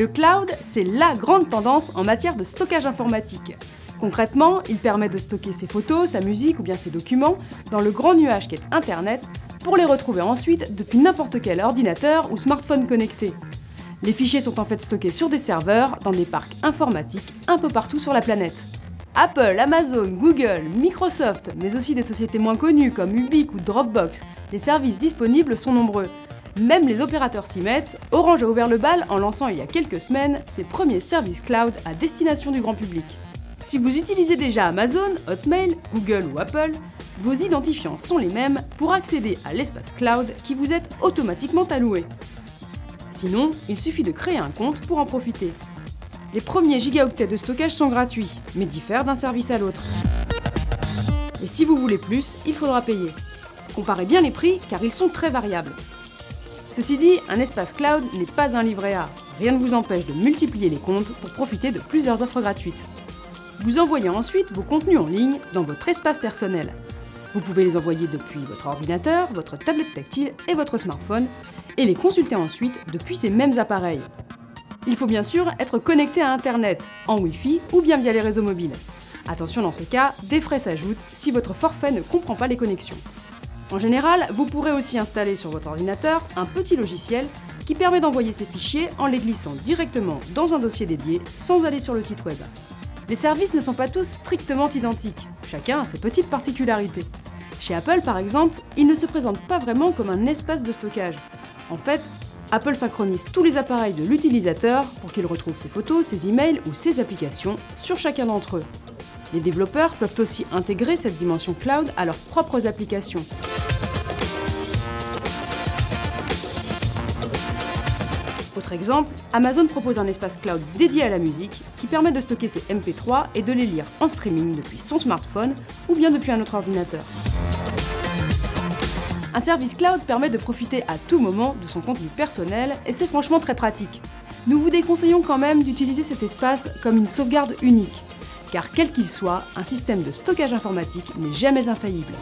le cloud, c'est la grande tendance en matière de stockage informatique. Concrètement, il permet de stocker ses photos, sa musique ou bien ses documents dans le grand nuage qu'est Internet pour les retrouver ensuite depuis n'importe quel ordinateur ou smartphone connecté. Les fichiers sont en fait stockés sur des serveurs dans des parcs informatiques un peu partout sur la planète. Apple, Amazon, Google, Microsoft, mais aussi des sociétés moins connues comme Ubique ou Dropbox, les services disponibles sont nombreux. Même les opérateurs s'y mettent, Orange a ouvert le bal en lançant il y a quelques semaines ses premiers services cloud à destination du grand public. Si vous utilisez déjà Amazon, Hotmail, Google ou Apple, vos identifiants sont les mêmes pour accéder à l'espace cloud qui vous est automatiquement alloué. Sinon, il suffit de créer un compte pour en profiter. Les premiers gigaoctets de stockage sont gratuits, mais diffèrent d'un service à l'autre. Et si vous voulez plus, il faudra payer. Comparez bien les prix car ils sont très variables. Ceci dit, un espace cloud n'est pas un livret A. Rien ne vous empêche de multiplier les comptes pour profiter de plusieurs offres gratuites. Vous envoyez ensuite vos contenus en ligne dans votre espace personnel. Vous pouvez les envoyer depuis votre ordinateur, votre tablette tactile et votre smartphone, et les consulter ensuite depuis ces mêmes appareils. Il faut bien sûr être connecté à Internet, en Wi-Fi ou bien via les réseaux mobiles. Attention, dans ce cas, des frais s'ajoutent si votre forfait ne comprend pas les connexions. En général, vous pourrez aussi installer sur votre ordinateur un petit logiciel qui permet d'envoyer ces fichiers en les glissant directement dans un dossier dédié sans aller sur le site web. Les services ne sont pas tous strictement identiques, chacun a ses petites particularités. Chez Apple par exemple, il ne se présente pas vraiment comme un espace de stockage. En fait, Apple synchronise tous les appareils de l'utilisateur pour qu'il retrouve ses photos, ses emails ou ses applications sur chacun d'entre eux. Les développeurs peuvent aussi intégrer cette dimension cloud à leurs propres applications. Autre exemple, Amazon propose un espace cloud dédié à la musique qui permet de stocker ses MP3 et de les lire en streaming depuis son smartphone ou bien depuis un autre ordinateur. Un service cloud permet de profiter à tout moment de son contenu personnel et c'est franchement très pratique. Nous vous déconseillons quand même d'utiliser cet espace comme une sauvegarde unique, car quel qu'il soit, un système de stockage informatique n'est jamais infaillible.